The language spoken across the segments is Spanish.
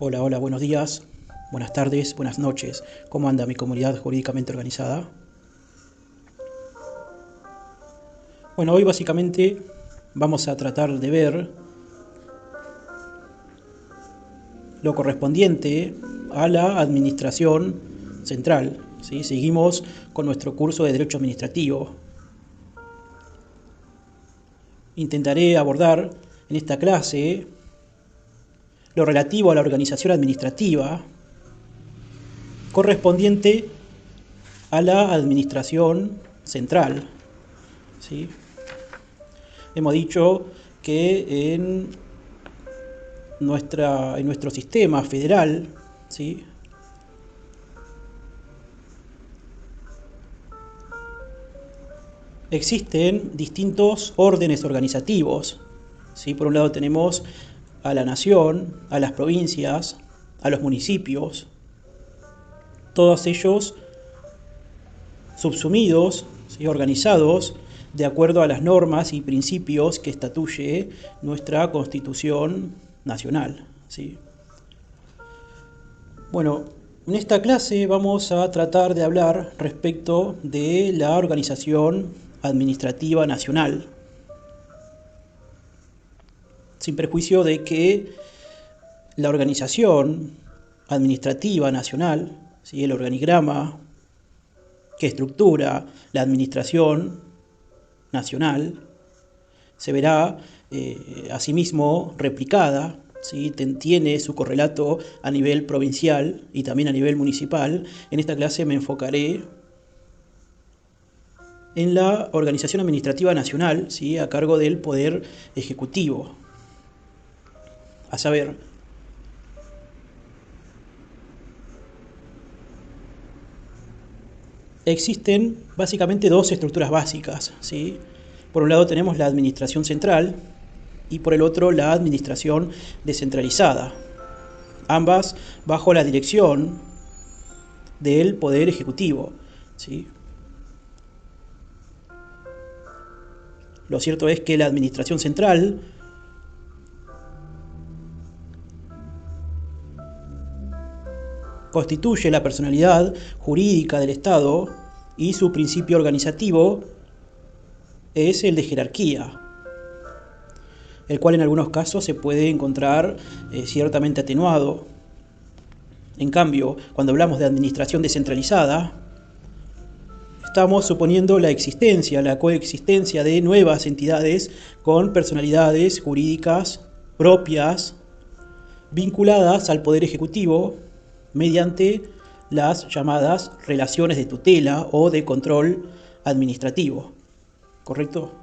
Hola, hola, buenos días, buenas tardes, buenas noches. ¿Cómo anda mi comunidad jurídicamente organizada? Bueno, hoy básicamente vamos a tratar de ver lo correspondiente a la administración central, ¿sí? Seguimos con nuestro curso de Derecho Administrativo. Intentaré abordar en esta clase lo relativo a la organización administrativa correspondiente a la administración central, ¿sí? Hemos dicho que en nuestro sistema federal, ¿sí?, existen distintos órdenes organizativos, ¿sí? Por un lado tenemos a la nación, a las provincias, a los municipios, todos ellos subsumidos, ¿sí?, organizados de acuerdo a las normas y principios que estatuye nuestra Constitución Nacional, ¿sí? Bueno, en esta clase vamos a tratar de hablar respecto de la organización administrativa nacional, sin perjuicio de que la organización administrativa nacional, ¿sí?, el organigrama que estructura la administración nacional, se verá asimismo replicada, ¿sí?, tiene su correlato a nivel provincial y también a nivel municipal. En esta clase me enfocaré en la organización administrativa nacional, ¿sí?, a cargo del Poder Ejecutivo. A saber, existen básicamente dos estructuras básicas, ¿sí? Por un lado tenemos la administración central y por el otro la administración descentralizada, ambas bajo la dirección del Poder Ejecutivo, ¿sí? Lo cierto es que la administración central constituye la personalidad jurídica del Estado y su principio organizativo es el de jerarquía, el cual en algunos casos se puede encontrar ciertamente atenuado. En cambio, cuando hablamos de administración descentralizada, estamos suponiendo la existencia, la coexistencia de nuevas entidades con personalidades jurídicas propias, vinculadas al Poder Ejecutivo mediante las llamadas relaciones de tutela o de control administrativo, ¿correcto?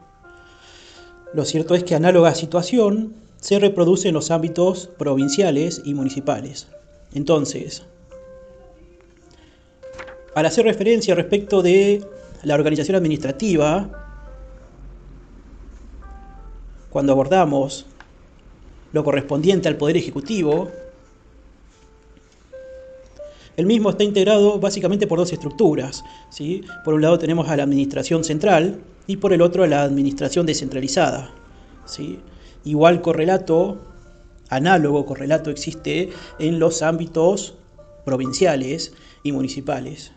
Lo cierto es que análoga situación se reproduce en los ámbitos provinciales y municipales. Entonces, al hacer referencia respecto de la organización administrativa, cuando abordamos lo correspondiente al Poder Ejecutivo, el mismo está integrado básicamente por dos estructuras, ¿sí? Por un lado tenemos a la administración central y por el otro a la administración descentralizada, ¿sí? Igual correlato, análogo correlato existe en los ámbitos provinciales y municipales.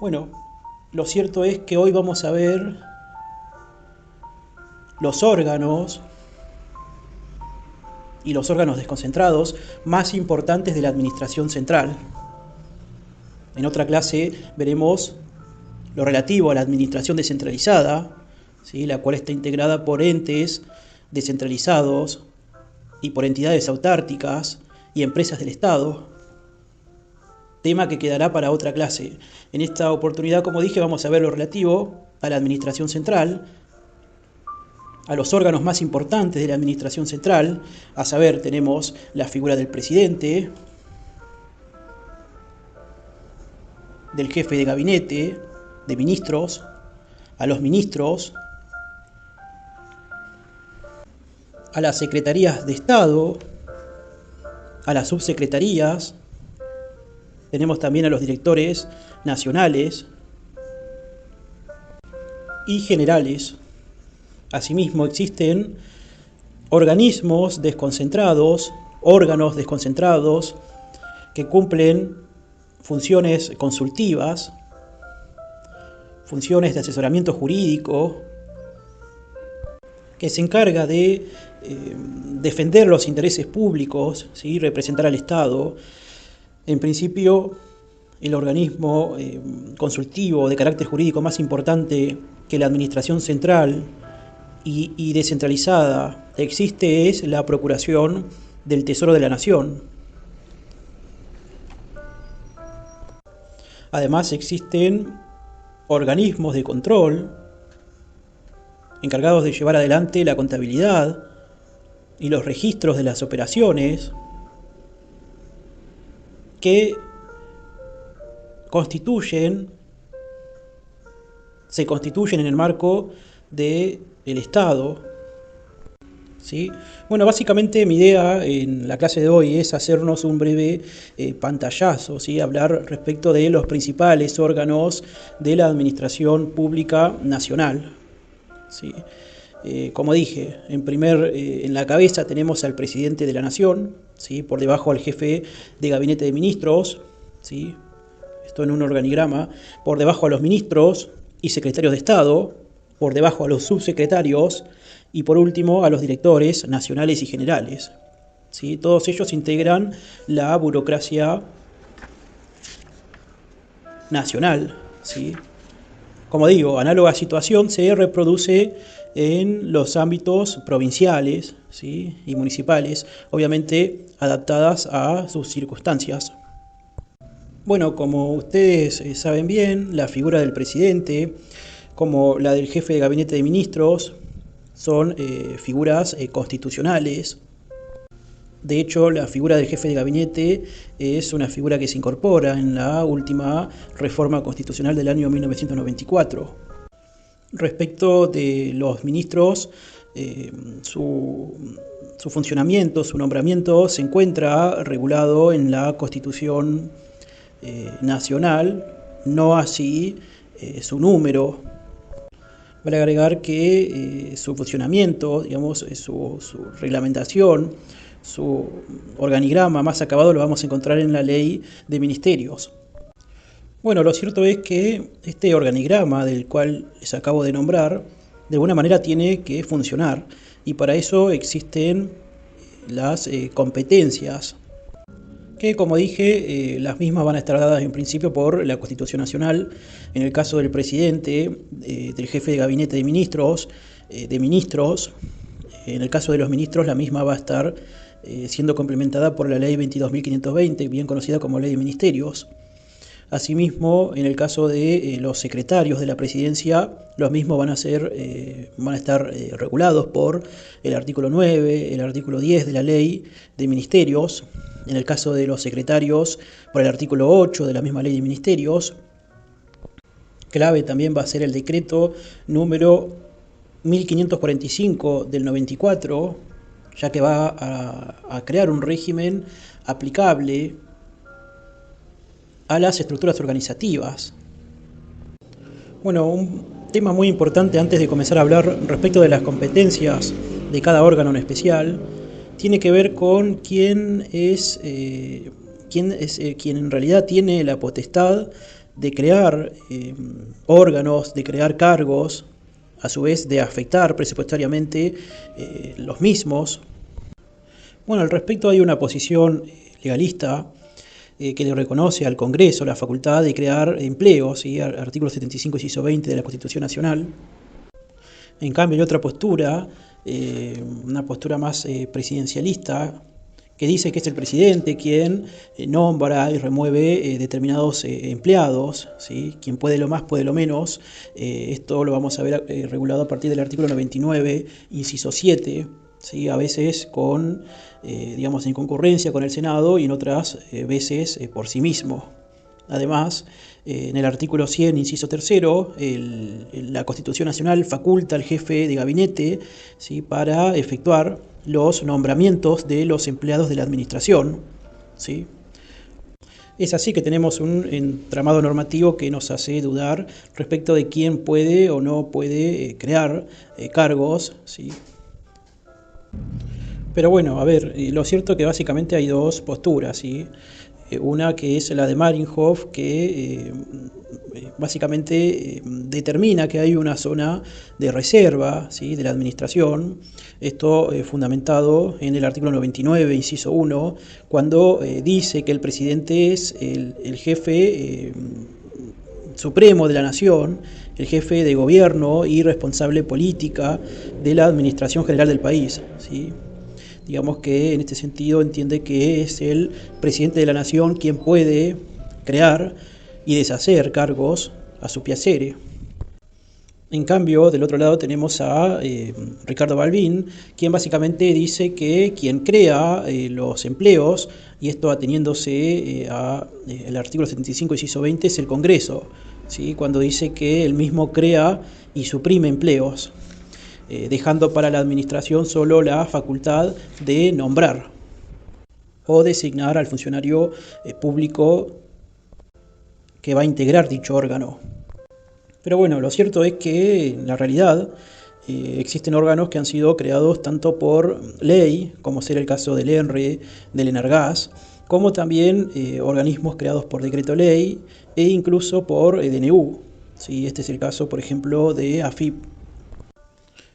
Bueno, lo cierto es que hoy vamos a ver los órganos y los órganos desconcentrados más importantes de la administración central. En otra clase veremos lo relativo a la administración descentralizada, ¿sí?, la cual está integrada por entes descentralizados y por entidades autárquicas y empresas del Estado, tema que quedará para otra clase. En esta oportunidad, como dije, vamos a ver lo relativo a la administración central, a los órganos más importantes de la administración central, a saber, tenemos la figura del presidente, del jefe de gabinete, de ministros, a los ministros, a las secretarías de Estado, a las subsecretarías, tenemos también a los directores nacionales y generales. Asimismo existen organismos desconcentrados órganos desconcentrados que cumplen funciones consultivas, funciones de asesoramiento jurídico, que se encarga de defender los intereses públicos, ¿sí? Representar al Estado. En principio, el organismo consultivo de carácter jurídico más importante que la administración central y descentralizada existe es la Procuración del Tesoro de la Nación. Además existen organismos de control encargados de llevar adelante la contabilidad y los registros de las operaciones que se constituyen en el marco del Estado, ¿sí? Bueno, básicamente mi idea en la clase de hoy es hacernos un breve pantallazo, ¿sí? Hablar respecto de los principales órganos de la administración pública nacional, ¿sí? Como dije, en la cabeza tenemos al presidente de la Nación, ¿sí? Por debajo al jefe de gabinete de ministros, ¿sí? Esto en un organigrama, por debajo a los ministros y secretarios de Estado, por debajo a los subsecretarios y por último a los directores nacionales y generales, ¿sí? Todos ellos integran la burocracia nacional, ¿sí? Como digo, análoga situación se reproduce en los ámbitos provinciales, ¿sí? Y municipales, obviamente adaptadas a sus circunstancias. Bueno, como ustedes saben bien, la figura del presidente, como la del jefe de gabinete de ministros, son figuras constitucionales. De hecho, la figura del jefe de gabinete es una figura que se incorpora en la última reforma constitucional del año 1994. Respecto de los ministros, su funcionamiento, su nombramiento se encuentra regulado en la Constitución nacional, no así su número. Vale agregar que su funcionamiento, digamos, su reglamentación, su organigrama más acabado lo vamos a encontrar en la ley de ministerios. Bueno, lo cierto es que este organigrama del cual les acabo de nombrar, de alguna manera tiene que funcionar y para eso existen las competencias, que como dije, las mismas van a estar dadas en principio por la Constitución Nacional. En el caso del presidente, del jefe de gabinete de ministros, en el caso de los ministros la misma va a estar siendo complementada por la ley 22.520, bien conocida como ley de ministerios. Asimismo, en el caso de los secretarios de la presidencia, los mismos van a estar regulados por el artículo 9, el artículo 10 de la ley de ministerios. En el caso de los secretarios, por el artículo 8 de la misma ley de ministerios. Clave también va a ser el decreto número 1545 del 94, ya que va a crear un régimen aplicable a las estructuras organizativas. Bueno, un tema muy importante antes de comenzar a hablar respecto de las competencias de cada órgano en especial, tiene que ver con quién es quien en realidad tiene la potestad de crear órganos, de crear cargos, a su vez de afectar presupuestariamente los mismos. Bueno, al respecto hay una posición legalista que le reconoce al Congreso la facultad de crear empleos, ¿sí? Artículo 75, inciso 20 de la Constitución Nacional. En cambio hay otra postura, una postura más presidencialista, que dice que es el presidente quien nombra y remueve determinados empleados, ¿sí? Quien puede lo más, puede lo menos. Esto lo vamos a ver regulado a partir del artículo 99, inciso 7, ¿sí? A veces en concurrencia con el Senado y en otras veces por sí mismo. Además, en el artículo 100, inciso 3, la Constitución Nacional faculta al jefe de gabinete, ¿sí? Para efectuar los nombramientos de los empleados de la administración, ¿sí? Es así que tenemos un entramado normativo que nos hace dudar respecto de quién puede o no puede crear cargos, ¿sí? Pero bueno, a ver, lo cierto es que básicamente hay dos posturas, ¿sí? Una que es la de Marinhof, que básicamente determina que hay una zona de reserva, ¿sí?, de la administración. Esto fundamentado en el artículo 99, inciso 1, cuando dice que el presidente es el jefe supremo de la nación, el jefe de gobierno y responsable política de la administración general del país, ¿sí? Digamos que en este sentido entiende que es el presidente de la nación quien puede crear y deshacer cargos a su piacere. En cambio, del otro lado tenemos a Ricardo Balbín, quien básicamente dice que quien crea los empleos, y esto ateniéndose al artículo 75, inciso 20, es el Congreso, ¿sí?, cuando dice que él mismo crea y suprime empleos, dejando para la administración solo la facultad de nombrar o designar al funcionario público que va a integrar dicho órgano. Pero bueno, lo cierto es que en la realidad existen órganos que han sido creados tanto por ley, como será el caso del ENRE, del ENARGAS, como también organismos creados por decreto ley e incluso por DNU. ¿Sí? Este es el caso, por ejemplo, de AFIP.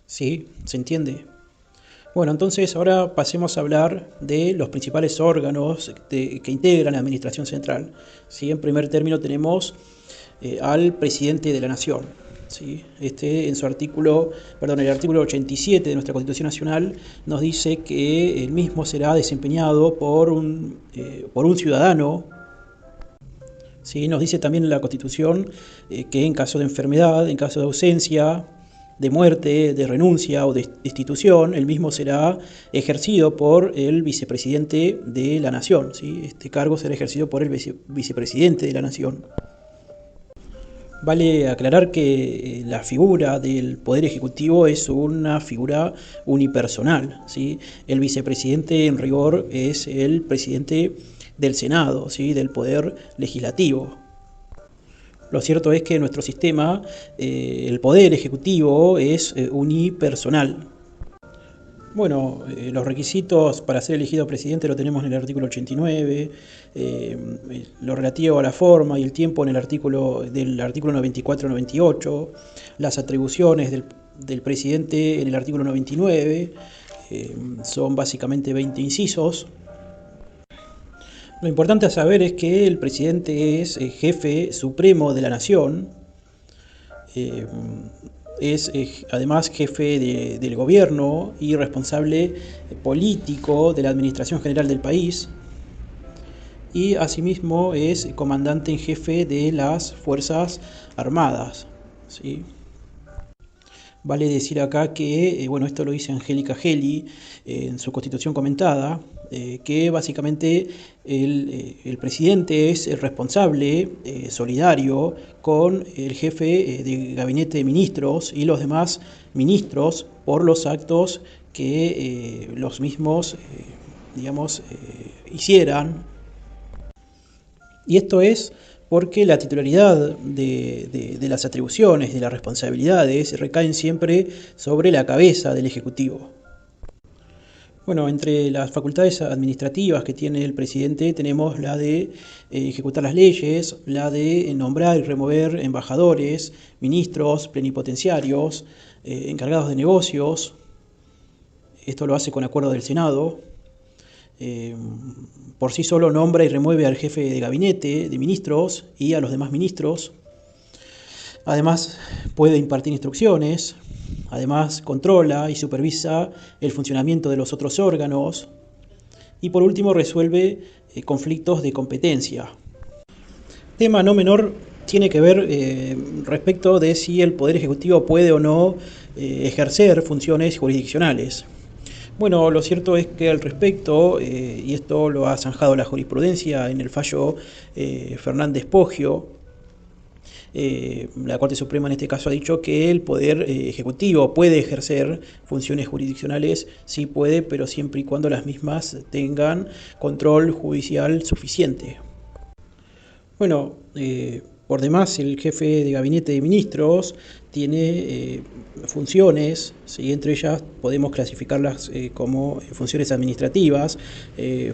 ¿Sí? ¿Se entiende? Bueno, entonces ahora pasemos a hablar de los principales órganos que integran la Administración Central. ¿Sí? En primer término tenemos al presidente de la Nación. ¿Sí? En su artículo, el artículo 87 de nuestra Constitución Nacional nos dice que el mismo será desempeñado por un ciudadano. ¿Sí? Nos dice también en la Constitución que en caso de enfermedad, en caso de ausencia, de muerte, de renuncia o de destitución, el mismo será ejercido por el vicepresidente de la Nación. ¿Sí? Este cargo será ejercido por el vicepresidente de la Nación. Vale aclarar que la figura del Poder Ejecutivo es una figura unipersonal, ¿sí? El vicepresidente en rigor es el presidente del Senado, ¿sí?, del Poder Legislativo. Lo cierto es que en nuestro sistema el Poder Ejecutivo es unipersonal. Bueno, los requisitos para ser elegido presidente lo tenemos en el artículo 89, lo relativo a la forma y el tiempo en el artículo 94-98, las atribuciones del presidente en el artículo 99, son básicamente 20 incisos. Lo importante a saber es que el presidente es jefe supremo de la nación, es además jefe del gobierno y responsable político de la administración general del país, y asimismo es comandante en jefe de las Fuerzas Armadas, ¿sí? Vale decir acá que, esto lo dice Angélica Gelli en su Constitución comentada, que básicamente el presidente es el responsable solidario con el jefe de gabinete de ministros y los demás ministros por los actos que los mismos, hicieran. Y esto es porque la titularidad de las atribuciones, de las responsabilidades, recaen siempre sobre la cabeza del Ejecutivo. Bueno, entre las facultades administrativas que tiene el presidente tenemos la de ejecutar las leyes, la de nombrar y remover embajadores, ministros, plenipotenciarios, encargados de negocios. Esto lo hace con acuerdo del Senado. Por sí solo nombra y remueve al jefe de gabinete de ministros y a los demás ministros. Además puede impartir instrucciones, además controla y supervisa el funcionamiento de los otros órganos y por último resuelve conflictos de competencia. Tema no menor tiene que ver respecto de si el Poder Ejecutivo puede o no ejercer funciones jurisdiccionales. Bueno, lo cierto es que al respecto, y esto lo ha zanjado la jurisprudencia en el fallo Fernández Poggio, la Corte Suprema en este caso ha dicho que el Poder Ejecutivo puede ejercer funciones jurisdiccionales, sí puede, pero siempre y cuando las mismas tengan control judicial suficiente. Bueno, Por demás, el jefe de gabinete de ministros tiene funciones, ¿sí? Entre ellas podemos clasificarlas como funciones administrativas,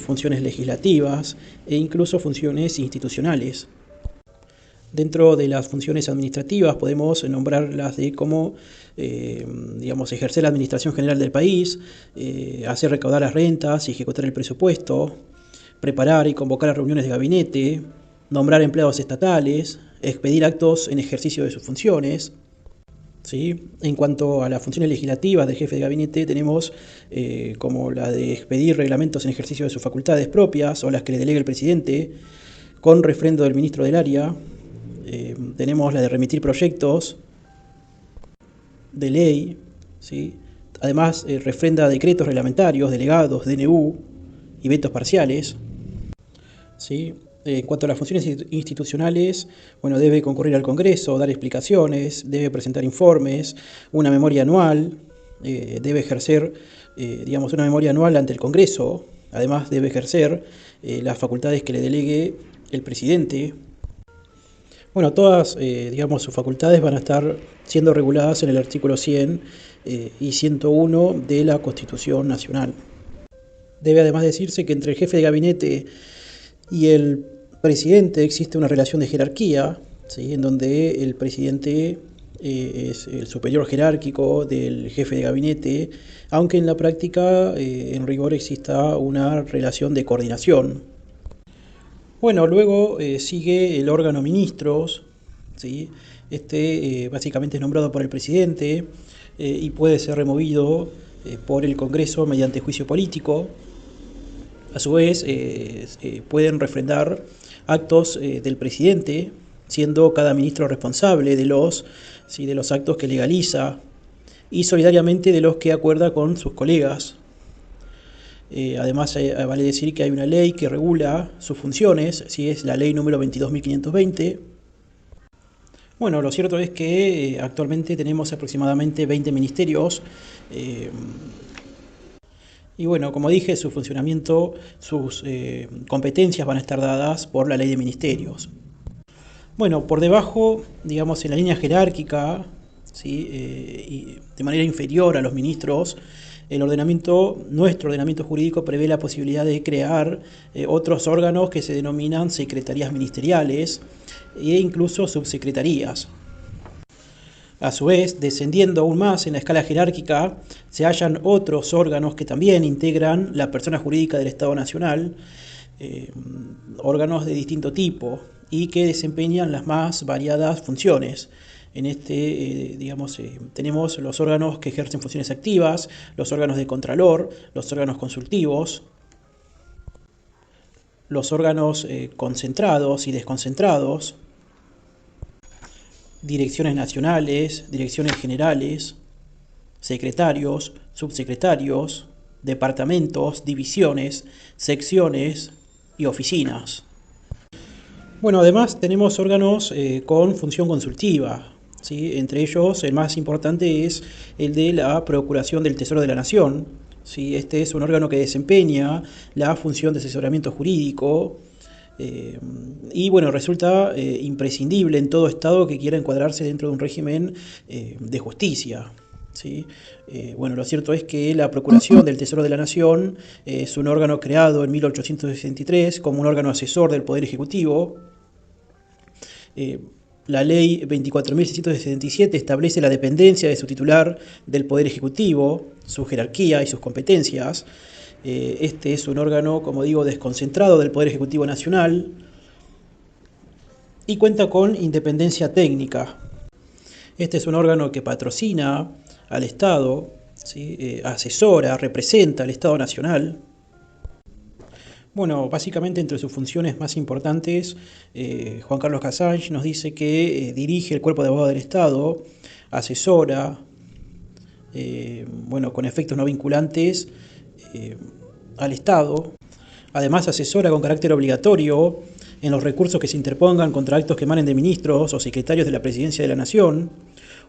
funciones legislativas e incluso funciones institucionales. Dentro de las funciones administrativas podemos nombrar las de cómo, ejercer la administración general del país, hacer recaudar las rentas y ejecutar el presupuesto, preparar y convocar a reuniones de gabinete, nombrar empleados estatales, expedir actos en ejercicio de sus funciones. ¿Sí? En cuanto a las funciones legislativas del jefe de gabinete, tenemos como la de expedir reglamentos en ejercicio de sus facultades propias o las que le delegue el presidente, con refrendo del ministro del área. Tenemos la de remitir proyectos de ley, ¿sí? Además, refrenda decretos reglamentarios, delegados, DNU y vetos parciales, ¿sí? En cuanto a las funciones institucionales, bueno, debe concurrir al Congreso, dar explicaciones, debe presentar informes, una memoria anual, debe ejercer, una memoria anual ante el Congreso. Además, debe ejercer las facultades que le delegue el presidente. Bueno, todas, sus facultades van a estar siendo reguladas en el artículo 100 y 101 de la Constitución Nacional. Debe además decirse que entre el jefe de gabinete y el presidente existe una relación de jerarquía, ¿sí? En donde el presidente es el superior jerárquico del jefe de gabinete, aunque en la práctica, en rigor, exista una relación de coordinación. Bueno, luego sigue el órgano ministros, ¿sí? Básicamente es nombrado por el presidente y puede ser removido por el Congreso mediante juicio político. A su vez, pueden refrendar actos del presidente, siendo cada ministro responsable de los actos que legaliza y solidariamente de los que acuerda con sus colegas. Además, vale decir que hay una ley que regula sus funciones, ¿sí? Es la ley número 22.520. Bueno, lo cierto es que actualmente tenemos aproximadamente 20 ministerios. Y bueno, como dije, su funcionamiento, sus competencias van a estar dadas por la ley de ministerios. Bueno, por debajo, en la línea jerárquica, ¿sí? Y de manera inferior a los ministros, nuestro ordenamiento jurídico prevé la posibilidad de crear otros órganos que se denominan secretarías ministeriales e incluso subsecretarías. A su vez, descendiendo aún más en la escala jerárquica, se hallan otros órganos que también integran la persona jurídica del Estado Nacional, órganos de distinto tipo y que desempeñan las más variadas funciones. En tenemos los órganos que ejercen funciones activas, los órganos de contralor, los órganos consultivos, los órganos concentrados y desconcentrados, direcciones nacionales, direcciones generales, secretarios, subsecretarios, departamentos, divisiones, secciones y oficinas. Bueno, además tenemos órganos con función consultiva, ¿sí? Entre ellos, el más importante es el de la Procuración del Tesoro de la Nación, ¿sí? Este es un órgano que desempeña la función de asesoramiento jurídico y bueno, resulta imprescindible en todo Estado que quiera encuadrarse dentro de un régimen de justicia, ¿sí? Lo cierto es que la Procuración del Tesoro de la Nación es un órgano creado en 1863 como un órgano asesor del Poder Ejecutivo. La ley 24.677 establece la dependencia de su titular del Poder Ejecutivo, su jerarquía y sus competencias. Este es un órgano, como digo, desconcentrado del Poder Ejecutivo Nacional y cuenta con independencia técnica. Este es un órgano que patrocina al Estado, ¿sí? Asesora, representa al Estado Nacional. Bueno, básicamente entre sus funciones más importantes, Juan Carlos Cassange nos dice que dirige el cuerpo de abogados del Estado, asesora, con efectos no vinculantes al Estado. Además, asesora con carácter obligatorio en los recursos que se interpongan contra actos que emanen de ministros o secretarios de la Presidencia de la Nación,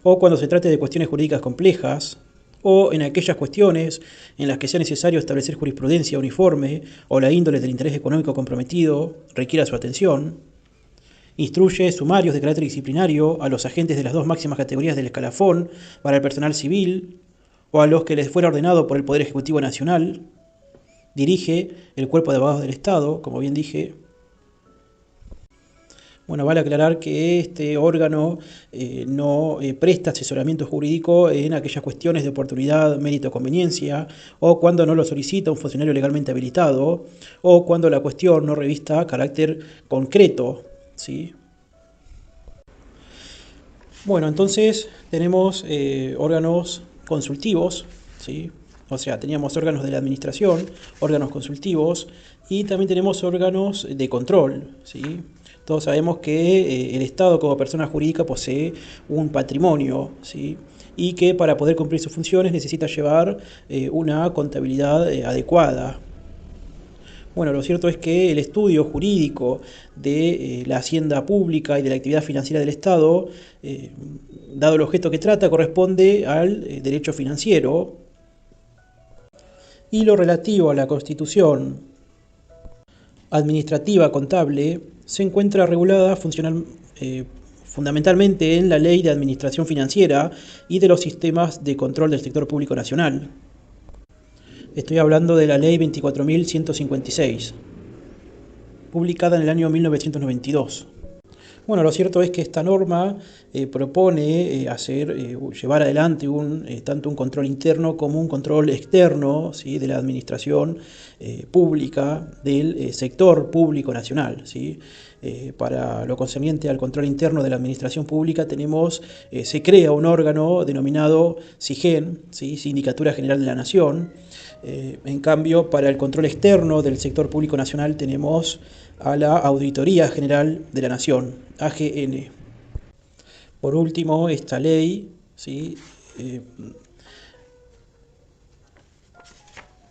o cuando se trate de cuestiones jurídicas complejas, o en aquellas cuestiones en las que sea necesario establecer jurisprudencia uniforme o la índole del interés económico comprometido requiera su atención. Instruye sumarios de carácter disciplinario a los agentes de las dos máximas categorías del escalafón para el personal civil o a los que les fuera ordenado por el Poder Ejecutivo Nacional. Dirige el Cuerpo de Abogados del Estado, como bien dije. Bueno, vale aclarar que este órgano no presta asesoramiento jurídico en aquellas cuestiones de oportunidad, mérito o conveniencia, o cuando no lo solicita un funcionario legalmente habilitado, o cuando la cuestión no revista carácter concreto, ¿sí? Bueno, entonces tenemos órganos consultivos, ¿sí? O sea, teníamos órganos de la administración, órganos consultivos, y también tenemos órganos de control, ¿sí? Todos sabemos que el Estado como persona jurídica posee un patrimonio, ¿sí? Y que para poder cumplir sus funciones necesita llevar una contabilidad adecuada. Bueno, lo cierto es que el estudio jurídico de la hacienda pública y de la actividad financiera del Estado, dado el objeto que trata, corresponde al derecho financiero, y lo relativo a la constitución administrativa contable se encuentra regulada fundamentalmente en la Ley de Administración Financiera y de los sistemas de control del sector público nacional. Estoy hablando de la Ley 24.156, publicada en el año 1992. Bueno, lo cierto es que esta norma propone llevar adelante tanto un control interno como un control externo, ¿sí?, de la administración pública del sector público nacional, ¿sí? Para lo concerniente al control interno de la administración pública se crea un órgano denominado SIGEN, ¿sí?, Sindicatura General de la Nación. En cambio, para el control externo del sector público nacional tenemos a la Auditoría General de la Nación, AGN. Por último, esta ley, ¿sí?,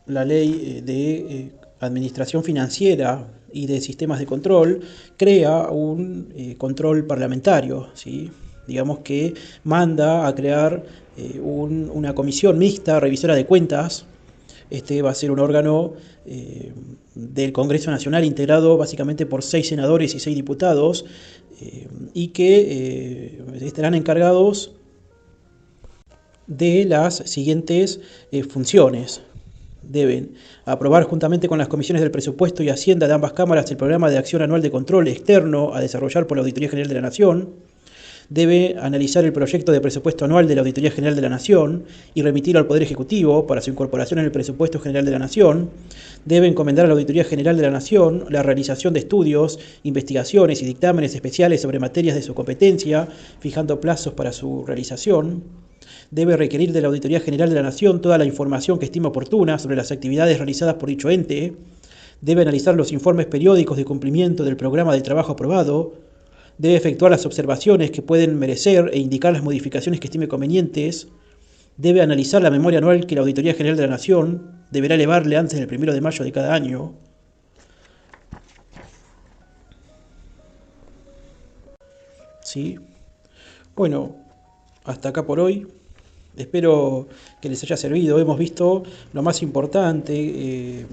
la ley de administración financiera y de sistemas de control, crea un control parlamentario, ¿sí? Digamos que manda a crear una comisión mixta revisora de cuentas. Este va a ser un órgano del Congreso Nacional integrado básicamente por 6 senadores y 6 diputados y que estarán encargados de las siguientes funciones. Deben aprobar juntamente con las comisiones del presupuesto y Hacienda de ambas cámaras el programa de acción anual de control externo a desarrollar por la Auditoría General de la Nación. Debe analizar el proyecto de presupuesto anual de la Auditoría General de la Nación y remitirlo al Poder Ejecutivo para su incorporación en el Presupuesto General de la Nación. Debe encomendar a la Auditoría General de la Nación la realización de estudios, investigaciones y dictámenes especiales sobre materias de su competencia, fijando plazos para su realización. Debe requerir de la Auditoría General de la Nación toda la información que estime oportuna sobre las actividades realizadas por dicho ente. Debe analizar los informes periódicos de cumplimiento del programa de trabajo aprobado. Debe efectuar las observaciones que pueden merecer e indicar las modificaciones que estime convenientes. Debe analizar la memoria anual que la Auditoría General de la Nación deberá elevarle antes del 1 de mayo de cada año. ¿Sí? Bueno, hasta acá por hoy. Espero que les haya servido. Hemos visto lo más importante,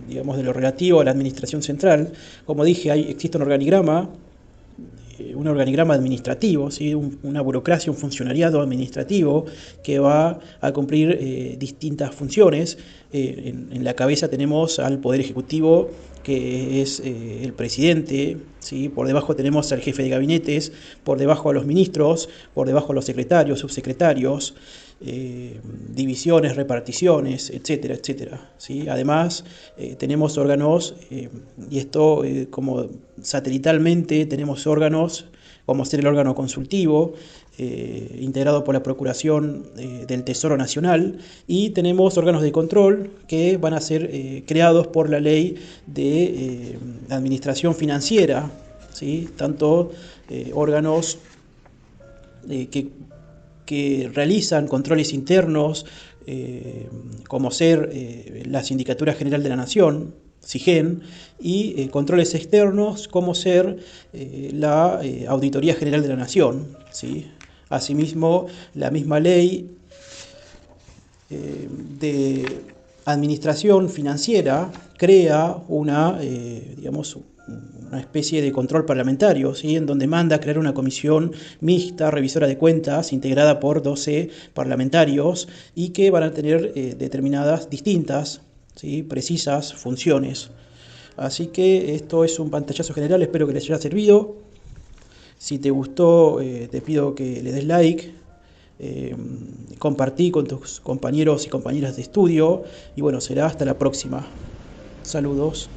digamos, de lo relativo a la administración central. Como dije, existe un organigrama administrativo, ¿sí?, una burocracia, un funcionariado administrativo que va a cumplir distintas funciones. En la cabeza tenemos al Poder Ejecutivo, que es el presidente, ¿sí? Por debajo tenemos al jefe de gabinetes, por debajo a los ministros, por debajo a los secretarios, subsecretarios, divisiones, reparticiones, etcétera, etcétera, ¿sí? Además, tenemos órganos, y esto como satelitalmente tenemos órganos, como ser el órgano consultivo, integrado por la Procuración del Tesoro Nacional, y tenemos órganos de control que van a ser creados por la Ley de Administración Financiera, ¿sí? Tanto órganos que realizan controles internos, como ser la Sindicatura General de la Nación, SIGEN, y controles externos como ser la Auditoría General de la Nación, ¿sí? Asimismo, la misma ley de administración financiera crea digamos, una especie de control parlamentario, ¿sí? En donde manda a crear una comisión mixta, revisora de cuentas, integrada por 12 parlamentarios y que van a tener determinadas, distintas, ¿sí? Precisas funciones. Así que esto es un pantallazo general, espero que les haya servido. Si te gustó, te pido que le des like, compartí con tus compañeros y compañeras de estudio y bueno, será hasta la próxima. Saludos.